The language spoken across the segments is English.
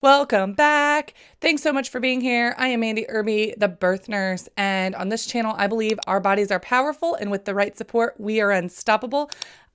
Welcome back. Thanks so much for being here. I am Mandy Irby, the birth nurse, and on this channel, I believe our bodies are powerful, and with the right support, we are unstoppable.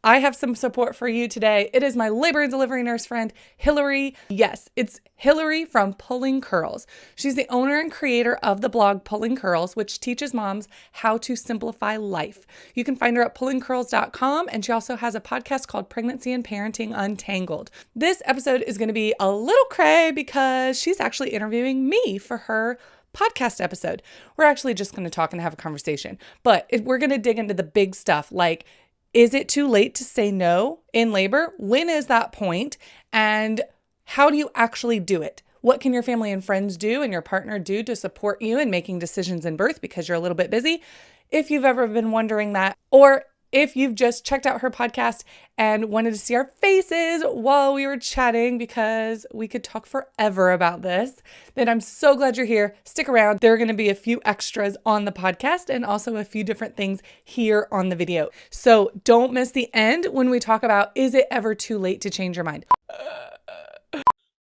I have some support for you today. It is my labor and delivery nurse friend, Hillary. Yes, it's Hillary from Pulling Curls. She's the owner and creator of the blog Pulling Curls, which teaches moms how to simplify life. You can find her at pullingcurls.com, and she also has a podcast called Pregnancy and Parenting Untangled. This episode is going to be a little cray because she's actually interviewing me for her podcast episode. We're actually just going to talk and have a conversation, but we're going to dig into the big stuff like, is it too late to say no in labor? When is that point? And how do you actually do it? What can your family and friends do and your partner do to support you in making decisions in birth because you're a little bit busy? If you've ever been wondering that, or if you've just checked out her podcast and wanted to see our faces while we were chatting because we could talk forever about this, then I'm so glad you're here. Stick around. There are going to be a few extras on the podcast and also a few different things here on the video. So don't miss the end when we talk about, is it ever too late to change your mind?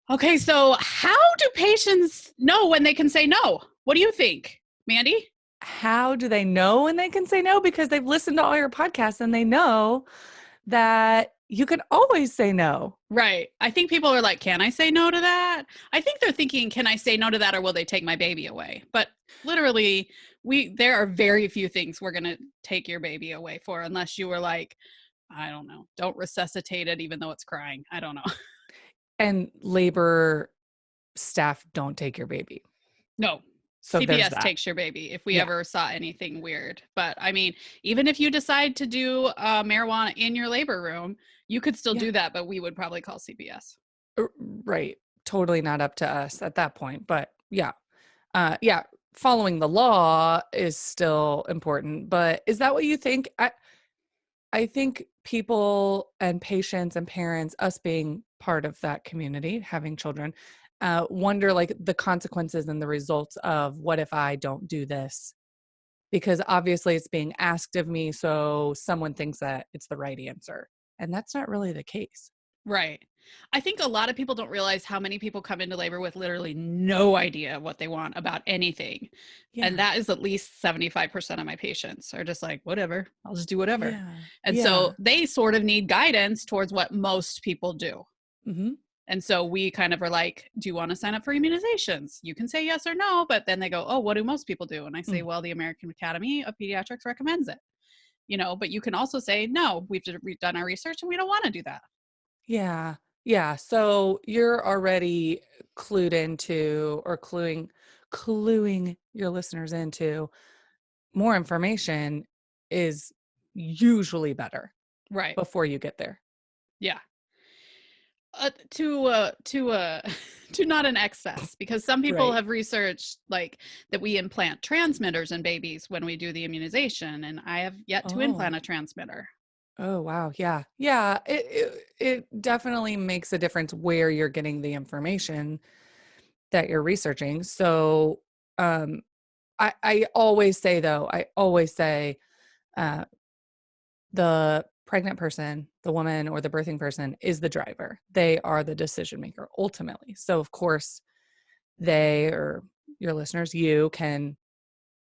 Okay, so how do patients know when they can say no? What do you think, Mandy? How do they know when they can say no? Because they've listened to all your podcasts and they know that you can always say no. Right. I think people are like, can I say no to that? I think they're thinking, can I say no to that or will they take my baby away? But literally, there are very few things we're going to take your baby away for unless you were like, I don't know, don't resuscitate it even though it's crying. I don't know. And labor staff don't take your baby. No. So CPS takes your baby if we ever saw anything weird. But I mean, even if you decide to do marijuana in your labor room, you could still do that, but we would probably call CPS. Right. Totally not up to us at that point. But yeah. Following the law is still important. But is that what you think? I think people and patients and parents, us being part of that community, having children, wonder like the consequences and the results of what if I don't do this? Because obviously it's being asked of me, so someone thinks that it's the right answer. And that's not really the case. Right. I think a lot of people don't realize how many people come into labor with literally no idea what they want about anything. Yeah. And that is at least 75% of my patients are just like, whatever, I'll just do whatever. Yeah. And so they sort of need guidance towards what most people do. Mm-hmm. And so we kind of are like, do you want to sign up for immunizations? You can say yes or no, but then they go, oh, what do most people do? And I say, well, the American Academy of Pediatrics recommends it, but you can also say, no, we've done our research and we don't want to do that. Yeah. Yeah. So you're already clued into or cluing your listeners into more information is usually better. Right. Before you get there. Yeah. To not an excess, because some people have researched like that we implant transmitters in babies when we do the immunization, and I have yet to implant a transmitter. Oh, wow. Yeah. Yeah. It definitely makes a difference where you're getting the information that you're researching. So, I always say though, the pregnant person, the woman or the birthing person is the driver. They are the decision maker ultimately. So of course they, or your listeners, you can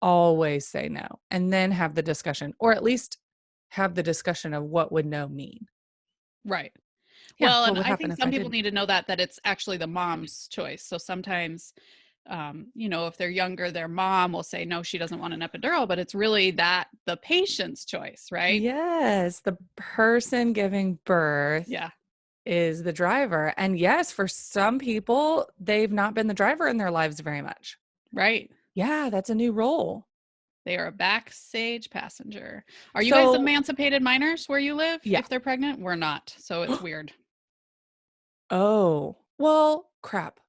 always say no and then have the discussion, or at least have the discussion of what would no mean. Right. Yeah, well, and I think some people need to know that it's actually the mom's choice. So sometimes, if they're younger, their mom will say, no, she doesn't want an epidural, but it's really the patient's choice, right? Yes. The person giving birth is the driver. And yes, for some people, they've not been the driver in their lives very much. Right. Yeah, that's a new role. They are a backstage passenger. Are you guys emancipated minors where you live? Yeah. If they're pregnant? We're not. So it's weird. Oh, well, crap.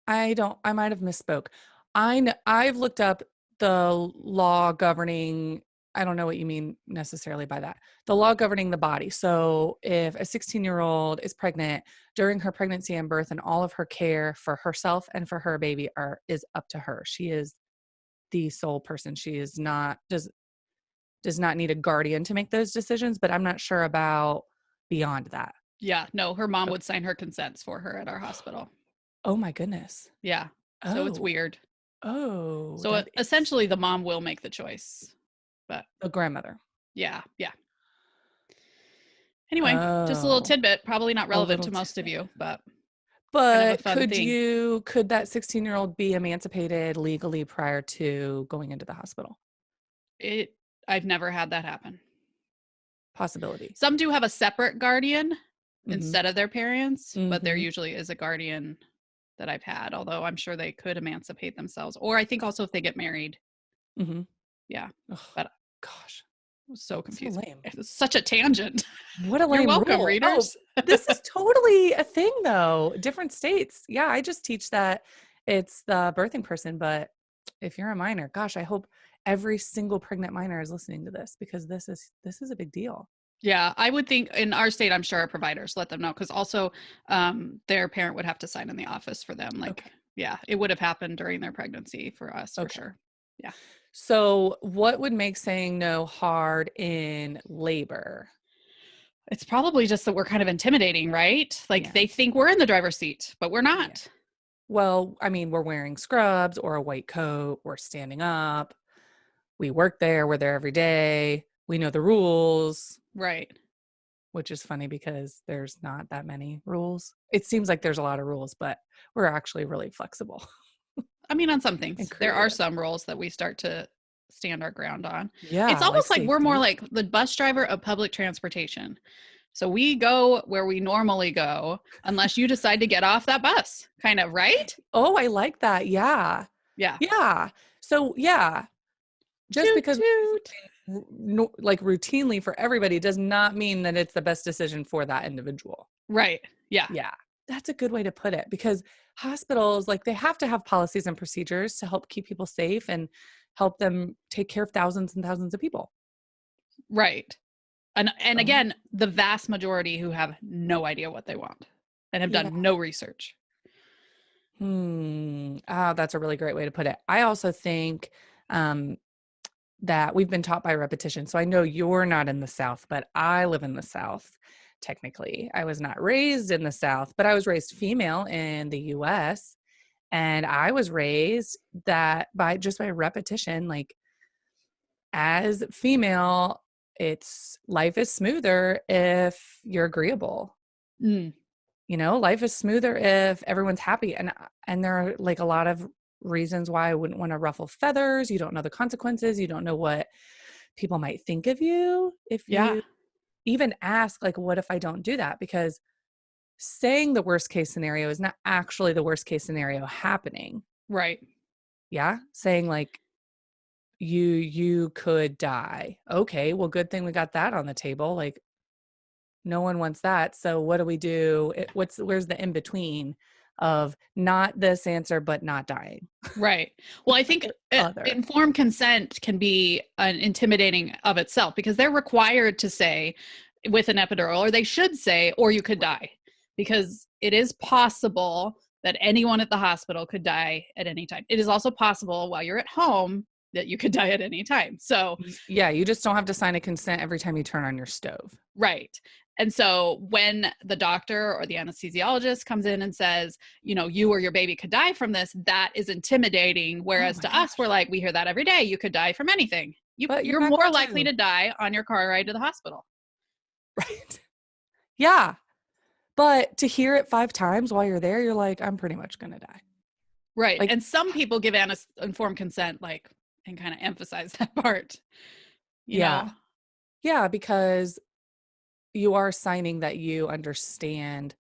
I might have misspoke. I've looked up the law governing, I don't know what you mean necessarily by that. The law governing the body. So if a 16-year-old is pregnant during her pregnancy and birth, and all of her care for herself and for her baby is up to her. She is the sole person. She is not, does not need a guardian to make those decisions, but I'm not sure about beyond that. Yeah, no, her mom would sign her consents for her at our hospital. Oh my goodness. Yeah. So it's Oh. weird. Oh, So that is essentially the mom will make the choice. But a grandmother. yeah, yeah. Anyway, just a little Oh, tidbit, probably not a relevant little to most of tidbit. you, but kind of a But fun thing. could that 16-year-old be emancipated legally prior to going into the hospital? It I've never had that happen. Possibility. Some do have a separate guardian Mhm. instead of their parents, but there Mhm. usually is a guardian that I've had, although I'm sure they could emancipate themselves. Or I think also if they get married. Mhm. Yeah. Ugh, But gosh, it was so so confusing. lame. It was such a tangent. What a You're lame welcome, rule. Oh, readers. this is totally a thing though. Different states. Yeah, I just teach that it's the birthing person, but if you're a minor, gosh, I hope every single pregnant minor is listening to this because this is a big deal. Yeah, I would think in our state, I'm sure our providers let them know because also their parent would have to sign in the office for them. Like, Okay. yeah, it would have happened during their pregnancy for us for Okay. sure. Yeah. So, what would make saying no hard in labor? It's probably just that we're kind of intimidating, right? Like Yeah. they think we're in the driver's seat, but we're Yeah. not. Well, I mean, we're wearing scrubs or a white coat, we're standing up. We work there, we're there every day. We know the rules, Right. which is funny because there's not that many rules. It seems like there's a lot of rules, but we're actually really flexible I mean, on some and things, there are creative. some roles that we start to stand our ground on. It's Yeah, like almost like we're more safety. like the bus driver of public transportation. So we go where we normally go unless you decide to get off that bus, kind of, right? Oh, I like that. Yeah. Yeah. Yeah. So, yeah, just Toot because we do toot. something like routinely for everybody does not mean that it's the best decision for that individual. Right. Yeah. Yeah. That's a good way to put it because hospitals, like, they have to have policies and procedures to help keep people safe and help them take care of thousands and thousands of people. Right. And So, again, the vast majority who have no idea what they want and have yeah. done no research. That's a really great way to put it. I also think um, that we've been taught by repetition. So I know you're not in the South, but I live in the South. Technically, I was not raised in the South, but I was raised female in the US. And I was raised that by repetition, like as female, it's life is smoother if you're agreeable. Mm, Life is smoother if everyone's happy. And there are like a lot of reasons why I wouldn't want to ruffle feathers. You don't know the consequences. You don't know what people might think of you if yeah. you even ask, like, what if I don't do that? Because saying the worst case scenario is not actually the worst case scenario happening. Right. Yeah. Saying like you could die. Okay, well, good thing we got that on the table. Like, no one wants that. So what do we do? Where's the in between of not this answer, but not dying? Right. Well, I think The other. informed consent can be an intimidating of itself because they're required to say with an epidural, or they should say, or you could die, because it is possible that anyone at the hospital could die at any time. It is also possible while you're at home that you could die at any time. So Yeah, you just don't have to sign a consent every time you turn on your stove. right. And so when the doctor or the anesthesiologist comes in and says, you or your baby could die from this, that is intimidating. Oh Whereas my to us, we're gosh. like, we hear that every day. You could die from anything. But you're You're not more going likely to. to die on your car ride to the hospital. Right. Yeah. But to hear it 5 times while you're there, you're like, I'm pretty much gonna die. Right. Like, And some people give informed consent, like, and kind of emphasize that part, you yeah. know? Yeah, because you are signing that you understand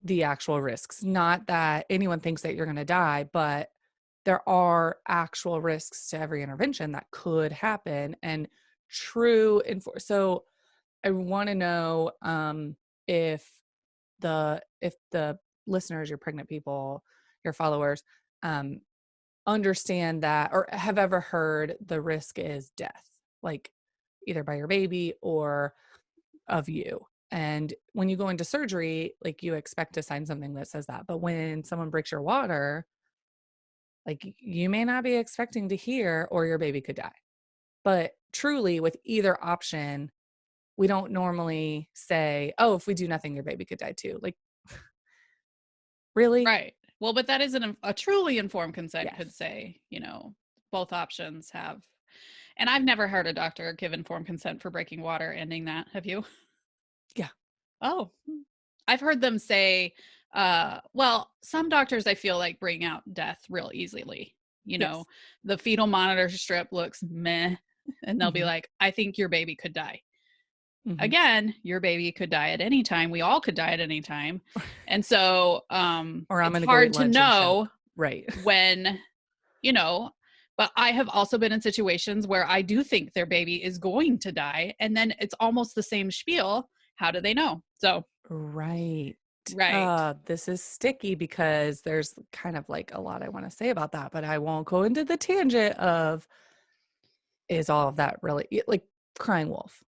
the actual risks. Not that anyone thinks that you're gonna die, but there are actual risks to every intervention that could happen and so I wanna know, if the listeners, your pregnant people, your followers, um, understand that or have ever heard the risk is death, like either by your baby or of you. And when you go into surgery, like you expect to sign something that says that. But when someone breaks your water, like you may not be expecting to hear, or your baby could die. But truly, with either option, we don't normally say, oh, if we do nothing, your baby could die too. Like, really? Right. Well, but that isn't a truly informed consent Yes. could say, both options have. And I've never heard a doctor give informed consent for breaking water, ending that. Have you? Yeah. Oh, I've heard them say, well, some doctors I feel like bring out death real easily. Yes. The fetal monitor strip looks meh, and they'll be Hmm. like, I think your baby could die. Hmm. Again, your baby could die at any time. We all could die at any time. And so Or I'm it's going to go eat hard to lunch and choke. know Right. when, you know, but I have also been in situations where I do think their baby is going to die. And then it's almost the same spiel. How do they know? So, Right. right, This is sticky because there's kind of like a lot I want to say about that, but I won't go into the tangent of is all of that really like crying wolf?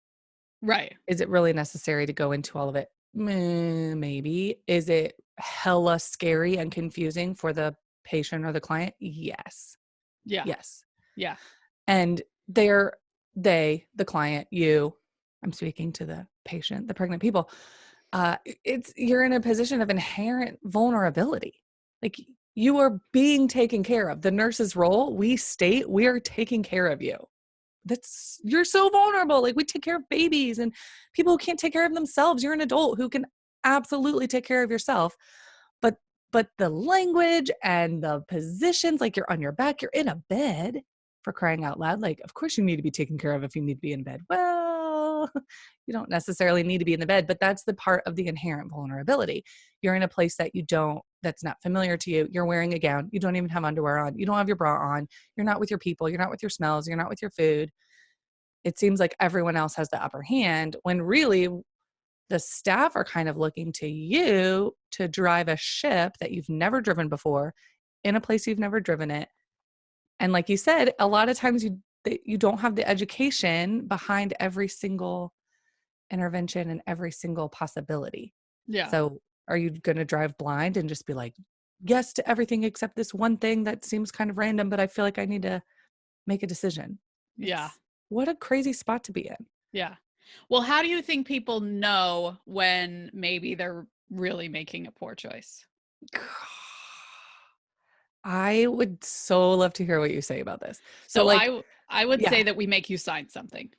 right. Is it really necessary to go into all of it? Maybe. Is it hella scary and confusing for the patient or the client? Yes. Yeah, Yes. yeah, And the client, you, I'm speaking to the patient, the pregnant people, you're in a position of inherent vulnerability. Like you are being taken care of. The nurse's role, we state we are taking care of you. You're so vulnerable. Like we take care of babies and people who can't take care of themselves. You're an adult who can absolutely take care of yourself. But the language and the positions, like you're on your back, you're in a bed, for crying out loud. Like, of course you need to be taken care of if you need to be in bed. Well, you don't necessarily need to be in the bed, but that's the part of the inherent vulnerability. You're in a place that's not familiar to you. You're wearing a gown. You don't even have underwear on. You don't have your bra on. You're not with your people. You're not with your smells. You're not with your food. It seems like everyone else has the upper hand when really the staff are kind of looking to you to drive a ship that you've never driven before in a place you've never driven it. And like you said, a lot of times you don't have the education behind every single intervention and every single possibility. yeah, So are you going to drive blind and just be like, yes to everything except this one thing that seems kind of random, but I feel like I need to make a decision? yeah, It's what a crazy spot to be in. yeah. Well, how do you think people know when maybe they're really making a poor choice? I would so love to hear what you say about this. So So like, I would say yeah. that we make you sign something.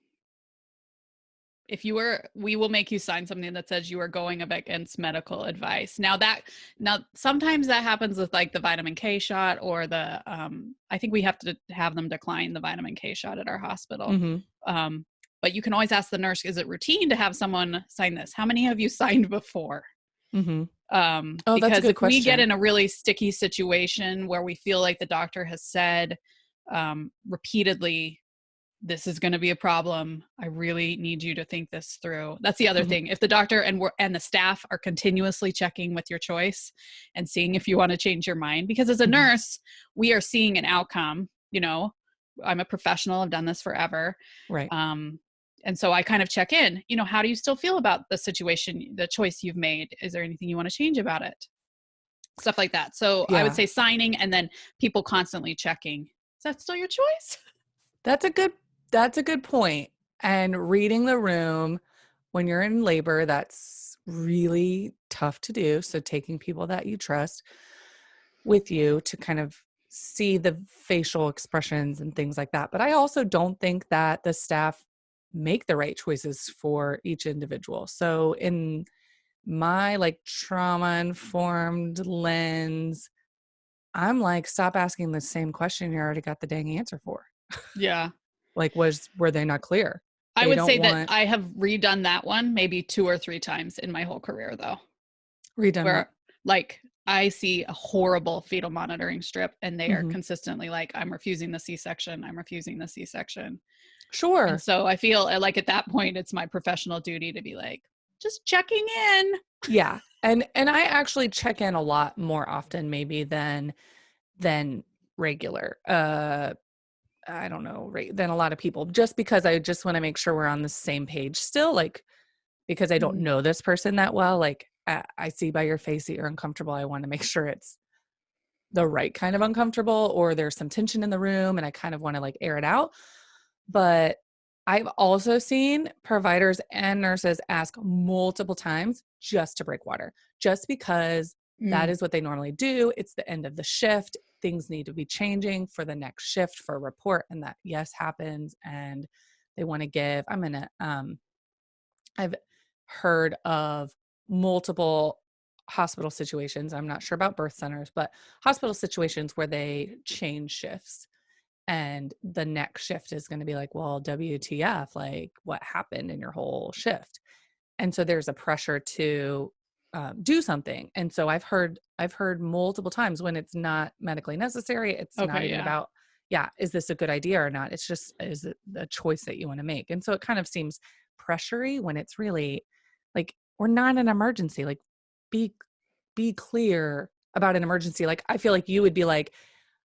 We will make you sign something that says you are going against medical advice. Now sometimes that happens with like the vitamin K shot or the I think we have to have them decline the vitamin K shot at our hospital. Mhm. Um, but you can always ask the nurse, is it routine to have someone sign this? How many have you signed before? Mhm. Oh, that's a Because good if we get question. in a really sticky situation where we feel like the doctor has said repeatedly, this is going to be a problem. I really need you to think this through. That's the other Mhm. thing. If the doctor and the staff are continuously checking with your choice and seeing if you want to change your mind, because as a Mhm. nurse, we are seeing an outcome. I'm a professional. I've done this forever. Right. Um, and so I kind of check in, how do you still feel about the situation, the choice you've made? Is there anything you want to change about it? Stuff like that. So I would Yeah. say signing and then people constantly checking. Is that still your choice? That's a good that's a good point. And reading the room when you're in labor, that's really tough to do. So taking people that you trust with you to kind of see the facial expressions and things like that. But I also don't think that the staff make the right choices for each individual. So in my like trauma informed lens, I'm like, stop asking the same question you already got the dang answer for. Yeah. Like, were they not clear? I They would don't say that want I have redone that one maybe 2 or 3 times in my whole career though, redone what? where like I see a horrible fetal monitoring strip and they are Hmm. consistently like, I'm refusing the C-section. I'm refusing the C-section. And Sure. so I feel like at that point, it's my professional duty to be like, just checking in. Yeah. And I actually check in a lot more often maybe than regular. I don't know, than a lot of people, just because I just want to make sure we're on the same page still, like because I don't Mhm. know this person that well. Like I see by your face that you're uncomfortable. I want to make sure it's the right kind of uncomfortable or there's some tension in the room and I kind of want to like air it out. But I've also seen providers and nurses ask multiple times just to break water, just because That is what they normally do. It's the end of the shift. Things need to be changing for the next shift for a report. And that, yes, happens. And they want to give, I've heard of multiple hospital situations. I'm not sure about birth centers, but hospital situations where they change shifts. And the next shift is going to be like, well, WTF, like what happened in your whole shift? And so there's a pressure to do something. And so I've heard multiple times when it's not medically necessary. It's not even about, is this a good idea or not? It's just, is it the choice that you want to make? And so it kind of seems pressury when it's really like, we're not an emergency. Like be clear about an emergency. Like, I feel like you would be like,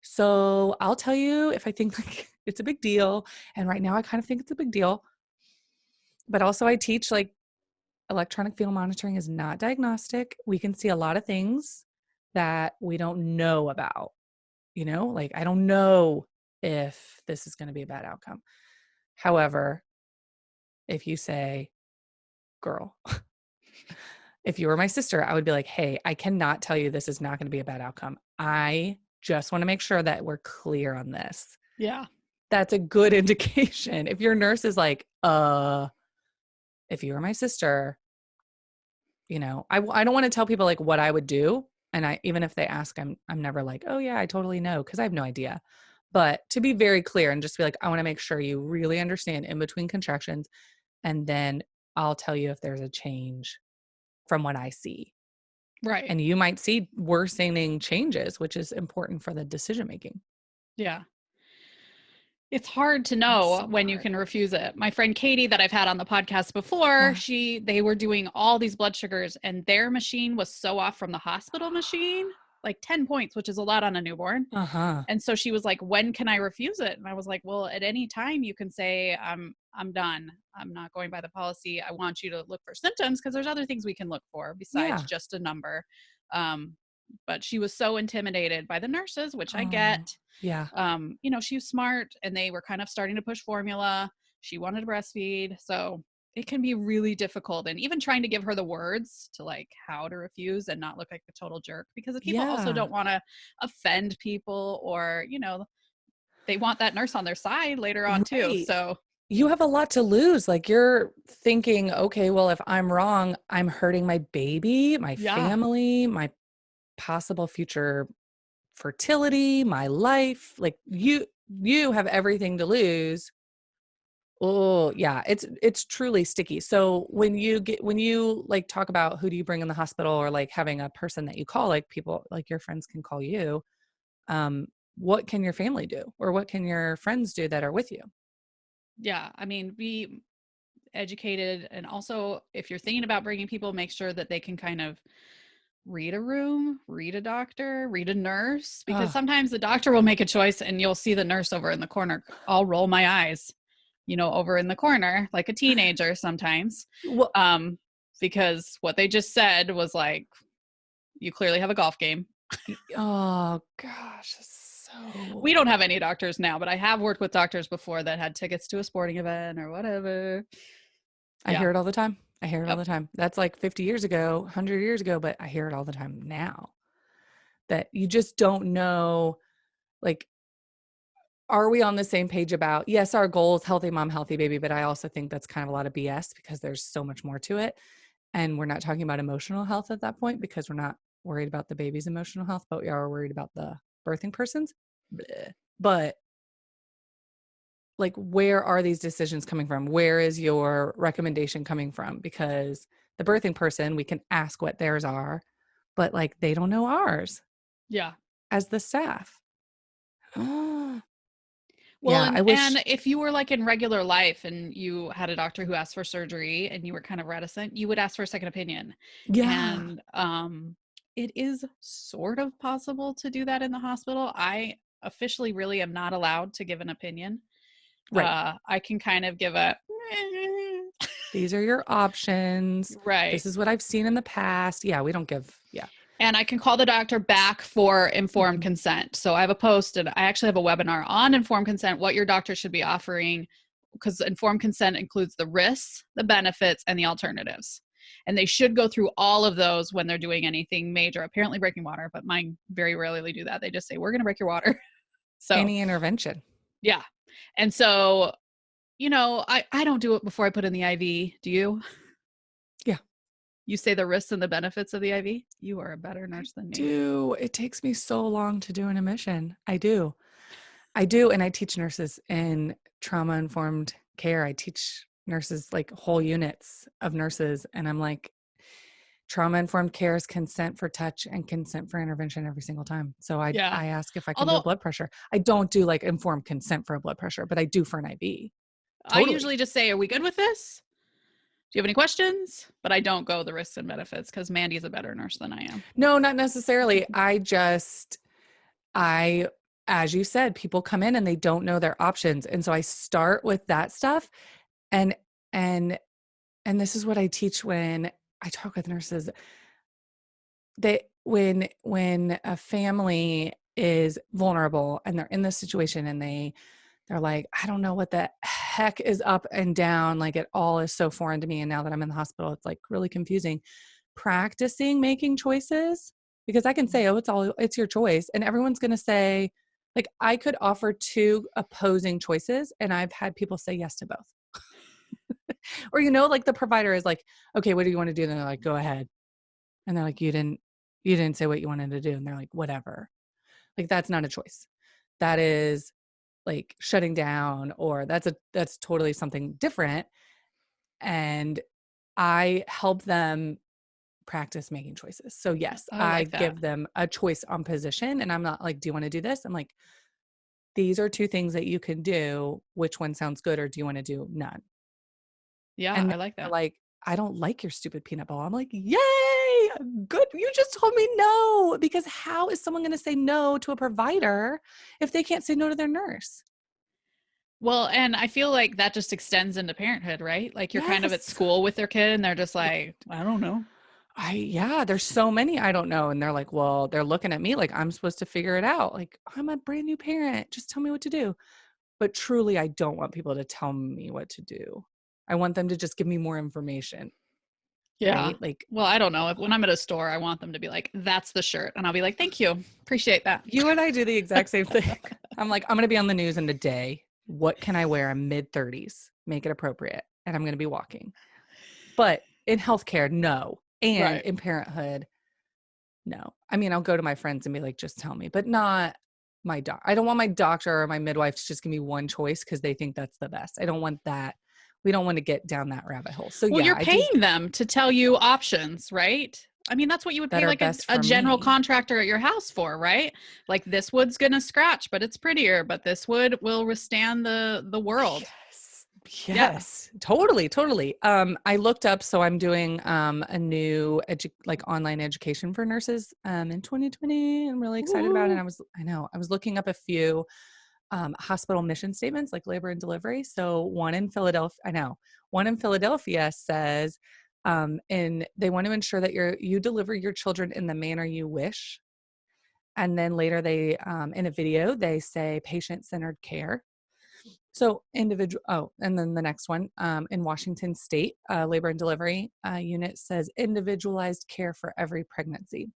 so I'll tell you if I think like it's a big deal. And right now I kind of think it's a big deal. But also I teach like electronic fetal monitoring is not diagnostic. We can see a lot of things that we don't know about, like I don't know if this is going to be a bad outcome. However, if you say, girl, if you were my sister, I would be like, hey, I cannot tell you this is not going to be a bad outcome. I just want to make sure that we're clear on this. Yeah. That's a good indication. If your nurse is like, if you were my sister, I don't want to tell people like what I would do. And even if they ask, I'm never like, oh yeah, I totally know. Cause I have no idea. But to be very clear and just be like, I want to make sure you really understand in between contractions. And then I'll tell you if there's a change from what I see. Right. And you might see worsening changes, which is important for the decision-making. Yeah. It's hard to know when you can refuse it. My friend Katie that I've had on the podcast before, they were doing all these blood sugars and their machine was so off from the hospital machine, like 10 points, which is a lot on a newborn. And so she was like, when can I refuse it? And I was like, well, at any time you can say, I'm done. I'm not going by the policy. I want you to look for symptoms because there's other things we can look for besides just a number. But she was so intimidated by the nurses, which I get. Yeah. She was smart and they were kind of starting to push formula. She wanted to breastfeed. So it can be really difficult. And even trying to give her the words to like how to refuse and not look like a total jerk, because people also don't want to offend people or, they want that nurse on their side later on too. So you have a lot to lose. Like you're thinking, okay, well, if I'm wrong, I'm hurting my baby, my family, my possible future fertility, my life. Like you have everything to lose. Oh yeah, it's truly sticky. So when you like talk about who do you bring in the hospital or like having a person that you call, like people like your friends can call you, what can your family do or what can your friends do that are with you? Yeah, I mean, be educated, and also if you're thinking about bringing people, make sure that they can kind of read a room, read a doctor, read a nurse, because sometimes the doctor will make a choice and you'll see the nurse over in the corner. I'll roll my eyes, over in the corner like a teenager sometimes. Well, because what they just said was like, you clearly have a golf game. Oh gosh. We don't have any doctors now, but I have worked with doctors before that had tickets to a sporting event or whatever. I hear it all the time. All the time. That's like 50 years ago, 100 years ago, but I hear it all the time now. That you just don't know, like, are we on the same page about, yes, our goal is healthy mom, healthy baby, but I also think that's kind of a lot of BS because there's so much more to it. And we're not talking about emotional health at that point because we're not worried about the baby's emotional health, but we are worried about the birthing person's. Bleh. But like, where are these decisions coming from? Where is your recommendation coming from? Because the birthing person, we can ask what theirs are, but like, they don't know ours. Yeah. As the staff. Well, yeah, and if you were like in regular life and you had a doctor who asked for surgery and you were kind of reticent, you would ask for a second opinion. Yeah. And it is sort of possible to do that in the hospital. I officially really am not allowed to give an opinion. Right. I can kind of give a these are your options. Right. This is what I've seen in the past. Yeah, we don't give. Yeah. And I can call the doctor back for informed consent. So I have a post and I actually have a webinar on informed consent, what your doctor should be offering, because informed consent includes the risks, the benefits, and the alternatives. And they should go through all of those when they're doing anything major, apparently breaking water, but mine very rarely do that. They just say, we're going to break your water. So Any intervention. yeah. And so, I don't do it before I put in the IV. Do you? Yeah. You say the risks and the benefits of the IV? You are a better nurse than me. It takes me so long to do an admission. I do. And I teach nurses in trauma-informed care. I teach nurses like whole units of nurses. And I'm like, trauma-informed care is consent for touch and consent for intervention every single time. So I ask if I can do a blood pressure. I don't do like informed consent for a blood pressure, but I do for an IV. Totally. I usually just say, are we good with this? Do you have any questions? But I don't go the risks and benefits because Mandy's a better nurse than I am. No, not necessarily. As you said, people come in and they don't know their options. And so I start with that stuff. And this is what I teach when I talk with nurses. When a family is vulnerable and they're in this situation and they're like, I don't know what the heck is up and down. Like it all is so foreign to me. And now that I'm in the hospital, it's like really confusing. Practicing making choices, because I can say, oh, it's your choice. And everyone's going to say, like, I could offer two opposing choices and I've had people say yes to both. Or, like the provider is like, okay, what do you want to do? And they're like, go ahead. And they're like, you didn't say what you wanted to do. And they're like, whatever. Like, that's not a choice. That is like shutting down, or that's totally something different. And I help them practice making choices. So yes, I give them a choice on position, and I'm not like, do you want to do this? I'm like, these are two things that you can do. Which one sounds good? Or do you want to do none? Yeah. And I like that. Like, I don't like your stupid peanut ball. I'm like, yay, good. You just told me no, because how is someone going to say no to a provider if they can't say no to their nurse? Well, and I feel like that just extends into parenthood, right? Like you're kind of at school with their kid and they're just like, I don't know. There's so many I don't know. And they're like, well, they're looking at me like I'm supposed to figure it out. Like, I'm a brand new parent. Just tell me what to do. But truly, I don't want people to tell me what to do. I want them to just give me more information. Yeah. Right? Like, well, I don't know. When I'm at a store, I want them to be like, that's the shirt. And I'll be like, thank you. Appreciate that. You and I do the exact same thing. I'm like, I'm going to be on the news in a day. What can I wear? I'm mid-30s. Make it appropriate. And I'm going to be walking. But in healthcare, no. And in parenthood, no. I mean, I'll go to my friends and be like, just tell me, but not my doc. I don't want my doctor or my midwife to just give me one choice because they think that's the best. I don't want that. We don't want to get down that rabbit hole. So you're paying them to tell you options, right? I mean, that's what you would pay like a general contractor at your house for, right? Like, this wood's going to scratch, but it's prettier, but this wood will withstand the world. Yes, totally. I looked up, so I'm doing a new online education for nurses in 2020. I'm really excited about it. I was looking up a few hospital mission statements, like labor and delivery. So one in Philadelphia says, and they want to ensure that you deliver your children in the manner you wish. And then later they, in a video, they say patient-centered care. So and then the next one, in Washington State, labor and delivery unit says individualized care for every pregnancy.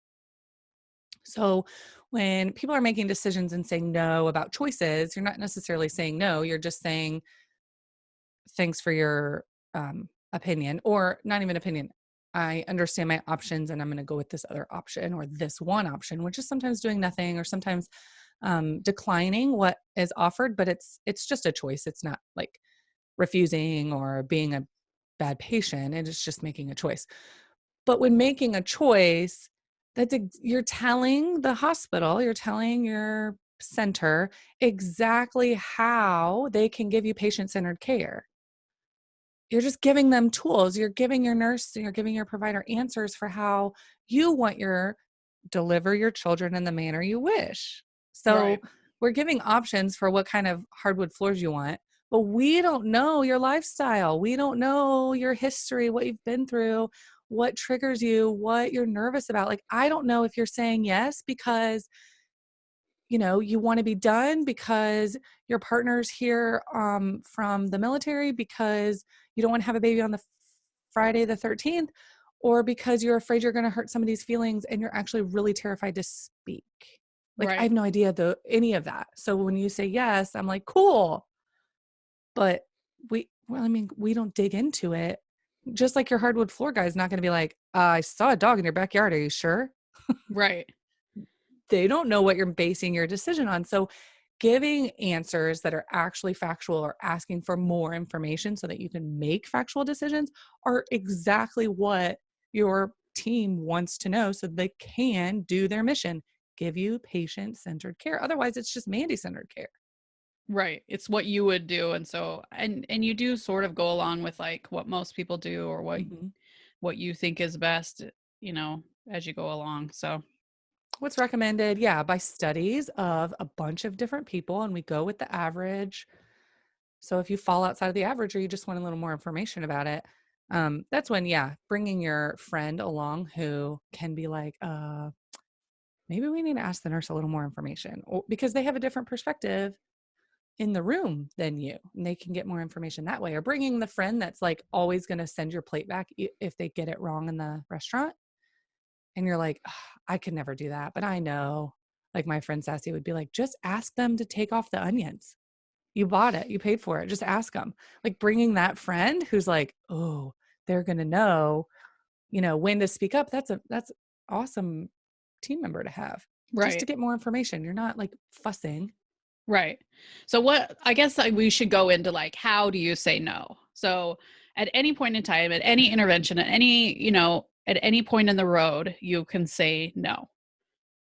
So when people are making decisions and saying no about choices, you're not necessarily saying no, you're just saying, thanks for your opinion, or not even opinion. I understand my options and I'm going to go with this other option or this one option, which is sometimes doing nothing or sometimes declining what is offered, but it's just a choice. It's not like refusing or being a bad patient. It is just making a choice. But when making a choice, you're telling the hospital, you're telling your center exactly how they can give you patient-centered care. You're just giving them tools. You're giving your nurse, you're giving your provider answers for how you want deliver your children in the manner you wish. So we're giving options for what kind of hardwood floors you want, but we don't know your lifestyle. We don't know your history, what you've been through, what triggers you, what you're nervous about. Like, I don't know if you're saying yes because, you want to be done, because your partner's here from the military, because you don't want to have a baby on the Friday the 13th, or because you're afraid you're going to hurt somebody's feelings and you're actually really terrified to speak. Like, I Right. have no idea any of that. So when you say yes, I'm like, cool. But we don't dig into it. Just like your hardwood floor guy is not going to be like, I saw a dog in your backyard. Are you sure? Right. They don't know what you're basing your decision on. So giving answers that are actually factual or asking for more information so that you can make factual decisions are exactly what your team wants to know so they can do their mission, give you patient-centered care. Otherwise, it's just Mandy-centered care. Right. It's what you would do. And so and you do sort of go along with like what most people do or Mhm. what you think is best, you know, as you go along. So, What's recommended? Yeah, by studies of a bunch of different people, and we go with the average. So if you fall outside of the average or you just want a little more information about it, that's when, yeah, bringing your friend along who can be like, maybe we need to ask the nurse a little more information, or because they have a different perspective in the room than you, and they can get more information that way. Or bringing the friend that's like always going to send your plate back if they get it wrong in the restaurant, and you're like, "Ugh, I could never do that, but I know." Like my friend Sassy would be like, just ask them to take off the onions. You bought it, you paid for it, just ask them. Like bringing that friend who's like, oh, they're going to know, when to speak up. That's awesome team member to have, just to right. get more information. You're not like fussing. Right. So what I guess like, we should go into like how do you say no? So at any point in time, at any intervention, at any, at any point in the road, you can say no,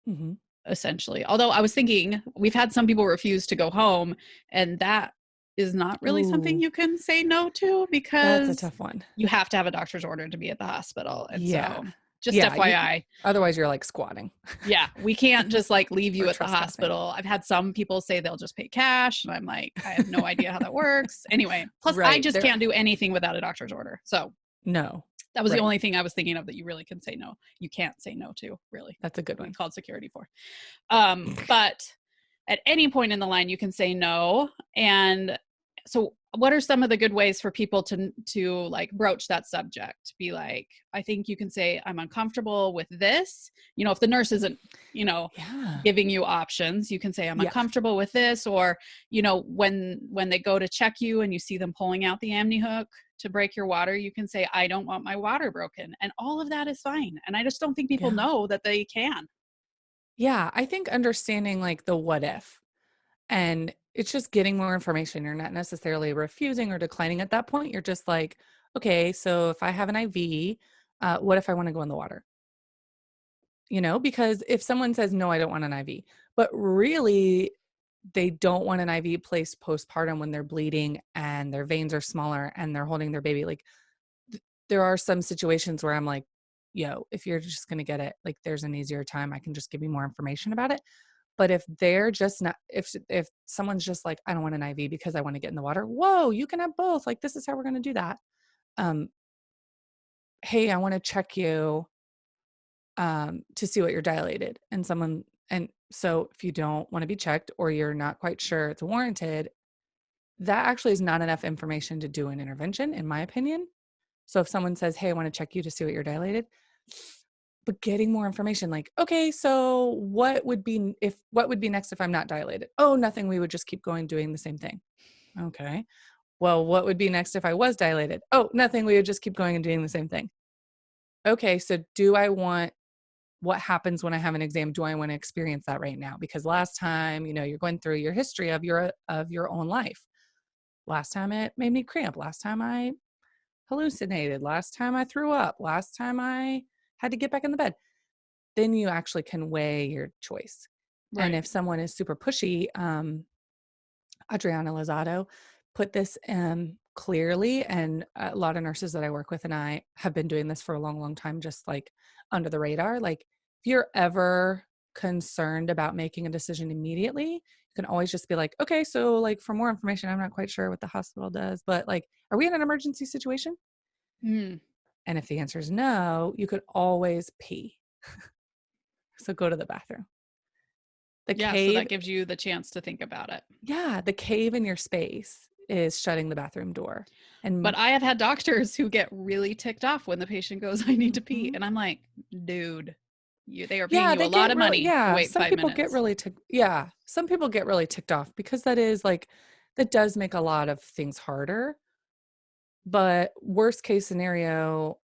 Hmm. essentially. Although I was thinking we've had some people refuse to go home, and that is not really something Ooh, you can say no to that's a because tough one. you have to have a doctor's order to be at the hospital. And Yeah. so just Yeah. FYI, Otherwise you're like squatting yeah, we can't just like leave or you at the trespassing. hospital. I've had some people say they'll just pay cash, and I'm like, I have no idea how that works. Anyway, plus I Right. just There. can't do anything without a doctor's order. So No. that was the Right. only thing I was thinking of that you really can say no. You can't say no to, really. That's a good We one. called security for. But at any point in the line, you can say no. And so what are some of the good ways for people to like broach that subject? Be like, I think you can say I'm uncomfortable with this. If the nurse isn't, you know, Yeah. giving you options, you can say I'm Yeah. uncomfortable with this, or when they go to check you and you see them pulling out the amni hook to break your water, you can say I don't want my water broken, and all of that is fine. And I just don't think people Yeah. know that they can. Yeah. I think understanding like the what if. And it's just getting more information. You're not necessarily refusing or declining at that point. You're just like, okay, so if I have an IV, what if I want to go in the water? Because if someone says, no, I don't want an IV, but really they don't want an IV placed postpartum when they're bleeding and their veins are smaller and they're holding their baby, like there are some situations where I'm like, yo, if you're just going to get it, like there's an easier time. I can just give you more information about it. But if they're just not, if someone's just like, I don't want an IV because I want to get in the water. Whoa, you can have both. Like this is how we're going to do that. Um, hey, I want to check you to see what you're dilated. And so if you don't want to be checked or you're not quite sure it's warranted, that actually is not enough information to do an intervention, in my opinion. So if someone says, hey, I want to check you to see what you're dilated, but getting more information, like, okay, so what would be next if I'm not dilated? Oh, nothing. We would just keep going doing the same thing. Okay. Well, what would be next if I was dilated? Oh, nothing. We would just keep going and doing the same thing. Okay. So what happens when I have an exam? Do I want to experience that right now? Because last time, you're going through your history of your own life. Last time it made me cramp. Last time I hallucinated. Last time I threw up. Last time I had to get back in the bed. Then you actually can weigh your choice. And Right. if someone is super pushy, Adriana Lozado put this clearly, and a lot of nurses that I work with and I have been doing this for a long, long time, just like under the radar. Like if you're ever concerned about making a decision immediately, you can always just be like, okay, so like for more information, I'm not quite sure what the hospital does, but like, are we in an emergency situation? Mm. And if the answer is no, you could always pee. So go to the bathroom. The Yeah, so cave, that gives you the chance to think about it. yeah, the cave in your space is shutting the bathroom door. And But I have had doctors who get really ticked off when the patient goes, I need to pee. Mhm. And I'm like, dude, they are paying Yeah, you a they lot get of really, money to yeah, wait some 5 people get minutes. really ticked. Yeah, some people get really ticked off because that is like, that does make a lot of things harder. But worst case scenario,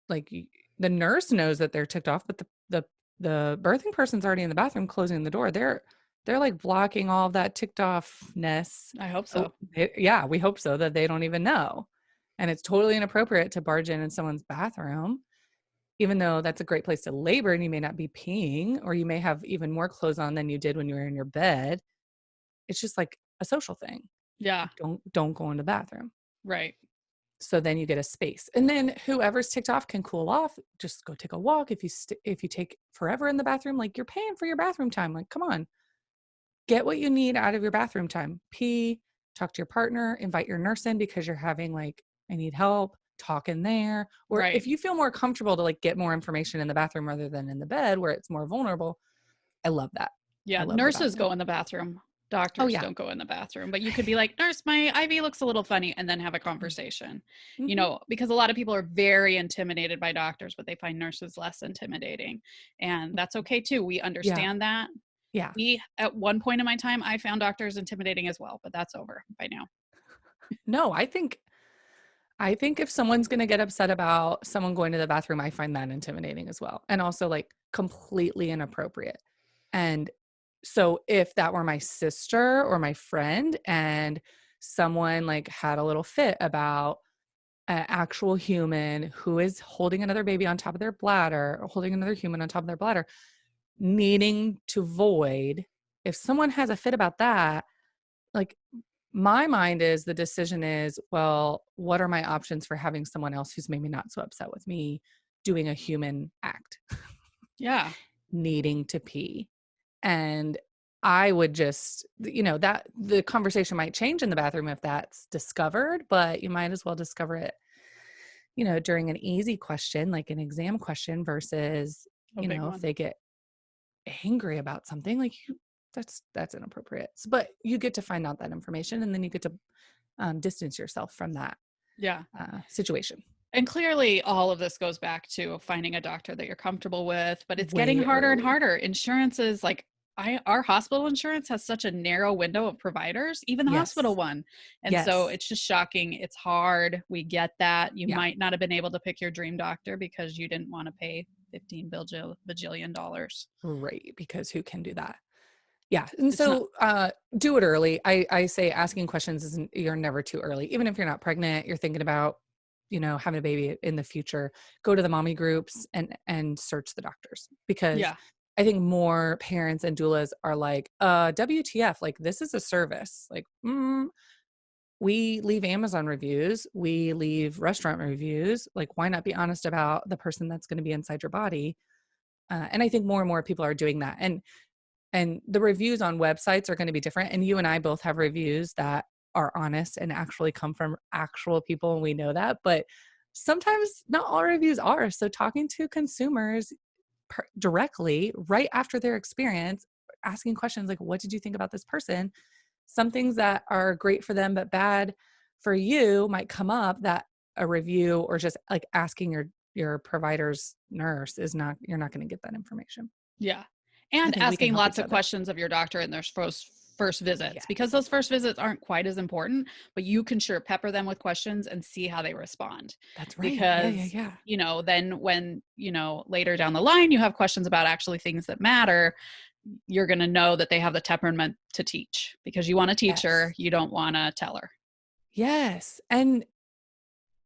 like the nurse knows that they're ticked off, but the birthing person's already in the bathroom closing the door. They're like blocking all of that ticked offness. I hope Oh, so. yeah, we hope so, that they don't even know. And it's totally inappropriate to barge in someone's bathroom, even though that's a great place to labor and you may not be peeing, or you may have even more clothes on than you did when you were in your bed. It's just like a social thing. Yeah, Don't go in the bathroom. right. So then you get a space, and then whoever's ticked off can cool off. Just go take a walk. If you take forever in the bathroom, like, you're paying for your bathroom time. Like, come on, get what you need out of your bathroom time. Pee, talk to your partner, invite your nurse in because you're having, like, I need help, talk in there. Or Right. if you feel more comfortable to, like, get more information in the bathroom rather than in the bed where it's more vulnerable, I love that. I Yeah, love the nurses bathroom. go in the bathroom. Oh Doctors yeah. don't go in the bathroom, but you could be like, "Nurse, my IV looks a little funny," and then have a conversation. Mm-hmm. Because a lot of people are very intimidated by doctors, but they find nurses less intimidating. And that's okay too. We Yeah. understand that. Yeah. At one point in my time, I found doctors intimidating as well, but that's over by now. No, I think if someone's going to get upset about someone going to the bathroom, I find that intimidating as well. And also, like, completely inappropriate. And so if that were my sister or my friend and someone, like, had a little fit about an actual human who is holding another baby on top of their bladder, or holding another human on top of their bladder, needing to void, if someone has a fit about that, like, my mind is, the decision is, well, what are my options for having someone else who's maybe not so upset with me doing a human act, Yeah. needing to pee? And I would just, that the conversation might change in the bathroom if that's discovered, but you might as well discover it, during an easy question, like an exam question, versus, A big if one. they get angry about something, like, that's inappropriate. But you get to find out that information, and then you get to distance yourself from that Yeah. situation. And clearly, all of this goes back to finding a doctor that you're comfortable with, but it's getting Way harder and early. harder. Insurance is like, our hospital insurance has such a narrow window of providers, even the hospital Yes. one. And so Yes. it's just shocking. It's hard. We get that. You Yeah. might not have been able to pick your dream doctor because you didn't want to pay 15 bajillion dollars. Right. Because who can do that? Yeah. And It's not, so do it early. I say asking questions isn't, you're never too early. Even if you're not pregnant, you're thinking about, having a baby in the future, go to the mommy groups and search the doctors, because yeah, I think more parents and doulas are like, WTF, like, this is a service. Like, we leave Amazon reviews, we leave restaurant reviews. Like, why not be honest about the person that's going to be inside your body? And I think more and more people are doing that. And the reviews on websites are going to be different. And you and I both have reviews that are honest and actually come from actual people, and we know that. But sometimes not all reviews are. So talking to consumers directly right after their experience, asking questions like, what did you think about this person? Some things that are great for them but bad for you might come up that a review, or just like asking your provider's nurse, is not, you're not going to get that information. yeah. I And think we can asking help lots each of other. questions of your doctor in their first visits, because Yes. those first visits aren't quite as important, but you can sure pepper them with questions and see how they respond. That's right. Yeah, yeah, Because, yeah. then when, later down the line you have questions about actually things that matter, you're going to know that they have the temperament to teach, because you want to teach her, Yes. you don't want to tell her. Yes. And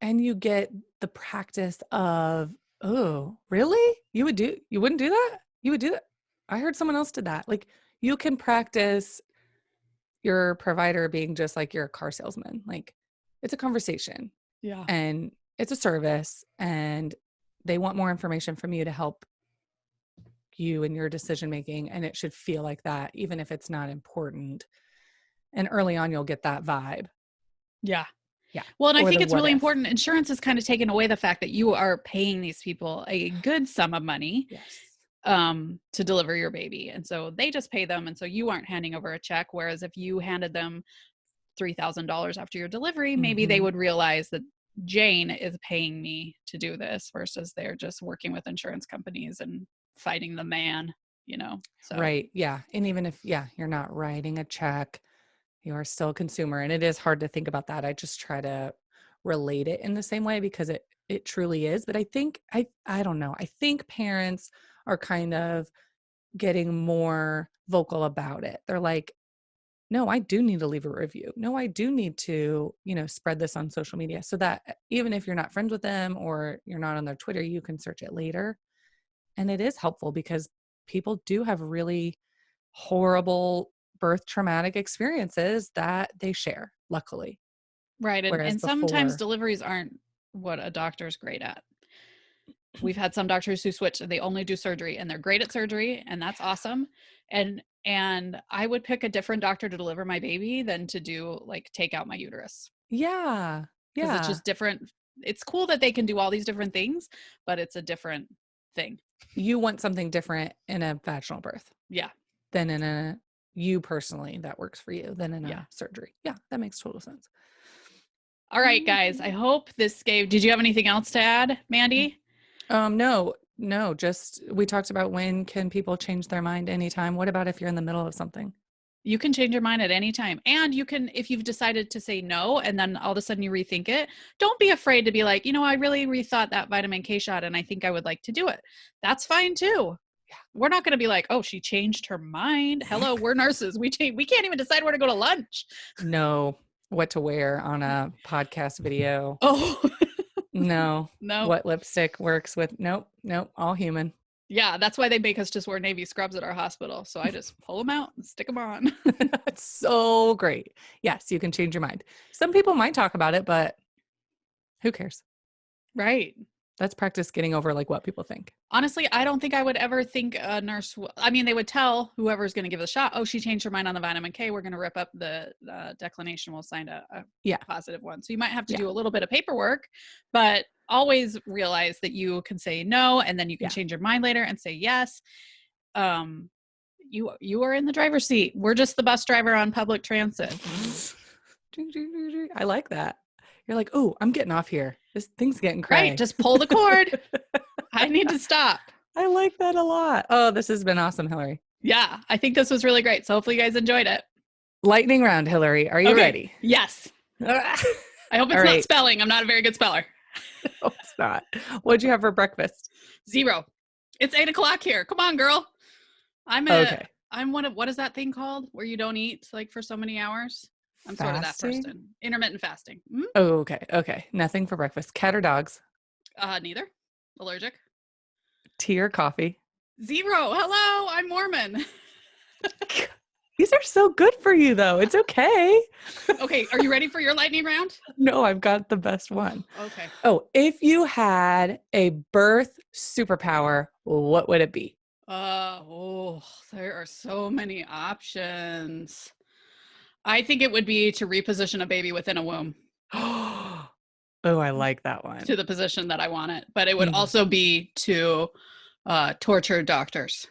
you get the practice of, oh, really? You wouldn't do that? You would do that? I heard someone else did that. Like, you can practice your provider being just like your car salesman. Like, it's a conversation Yeah. and it's a service, and they want more information from you to help you in your decision making, and it should feel like that even if it's not important. And early on you'll get that vibe. Yeah. Yeah. Well, and I Or think the it's what really if. important. Insurance has kind of taken away the fact that you are paying these people a good sum of money Yes. to deliver your baby. And so they just pay them. And so you aren't handing over a check. Whereas if you handed them $3,000 after your delivery, maybe they would realize that Jane is paying me to do this versus they're just working with insurance companies and fighting the man, so. Right. Yeah. And even if, you're not writing a check, you are still a consumer. And it is hard to think about that. I just try to relate it in the same way because it truly is. But I think, I don't know. I think parents are kind of getting more vocal about it. They're like, no, I do need to leave a review. No, I do need to, spread this on social media so that even if you're not friends with them or you're not on their Twitter, you can search it later. And it is helpful because people do have really horrible birth traumatic experiences that they share, luckily. Right. Whereas And sometimes before, deliveries aren't what a doctor's great at. We've had some doctors who switch and they only do surgery and they're great at surgery, and that's awesome. And I would pick a different doctor to deliver my baby than to do take out my uterus. yeah. Because it's Yeah. just different. It's cool that they can do all these different things, but it's a different thing. You want something different in a vaginal birth Yeah. than in you personally that works for you than in Yeah. a surgery. Yeah, that makes total sense. All right, guys. I hope this did you have anything else to add, Mandy? No, just we talked about when can people change their mind anytime. What about if you're in the middle of something? You can change your mind at any time. And you can, if you've decided to say no, and then all of a sudden you rethink it, don't be afraid to be like, I really rethought that vitamin K shot and I think I would like to do it. That's fine too. Yeah. We're not going to be like, oh, she changed her mind. Hello, we're nurses. We can't even decide where to go to lunch. No, what to wear on a podcast video. Oh, no. no. What lipstick works with, nope, all human. Yeah, that's why they make us just wear Navy scrubs at our hospital. So I just pull them out and stick them on. It's so great. Yes, you can change your mind. Some people might talk about it, but who cares? Right. Let's practice getting over what people think. Honestly, I don't think I would ever think a nurse. They would tell whoever's going to give the shot, oh, she changed her mind on the vitamin K. We're going to rip up the declination. We'll sign a positive one. So you might have to do a little bit of paperwork, but always realize that you can say no, and then you can change your mind later and say yes. You are in the driver's seat. We're just the bus driver on public transit. I like that. You're like, oh, I'm getting off here. This thing's getting cray. Right. Just pull the cord. I need to stop. I like that a lot. Oh, this has been awesome, Hillary. Yeah, I think this was really great. So hopefully you guys enjoyed it. Lightning round, Hillary. Are you ready? Yes. I hope it's not spelling. I'm not a very good speller. No, it's not. What'd you have for breakfast? 0. It's 8:00 here. Come on, girl. I'm what is that thing called where you don't eat for so many hours? I'm sort of that person. Intermittent fasting. Mm-hmm. Oh, okay. Nothing for breakfast. Cat or dogs? Neither. Allergic. Tea or coffee? 0. Hello, I'm Mormon. These are so good for you, though. It's okay. Okay, are you ready for your lightning round? No, I've got the best one. Okay. Oh, if you had a birth superpower, what would it be? There are so many options. I think it would be to reposition a baby within a womb. Oh, I like that one. To the position that I want it. But it would also be to torture doctors.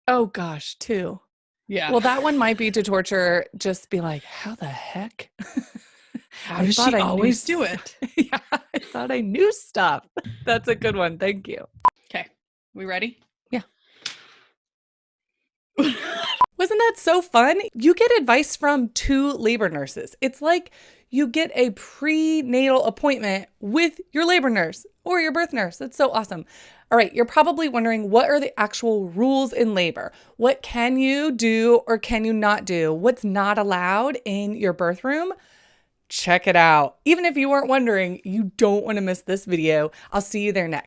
Oh, gosh, too. Yeah. Well, that one might be to torture, just be like, how the heck? How does she always do it? Yeah, I thought I knew stuff. That's a good one. Thank you. Okay. We ready? Yeah. Wasn't that so fun? You get advice from 2 labor nurses. It's like you get a prenatal appointment with your labor nurse or your birth nurse. That's so awesome. All right, you're probably wondering, what are the actual rules in labor? What can you do or can you not do? What's not allowed in your birth room? Check it out. Even if you weren't wondering, you don't want to miss this video. I'll see you there next.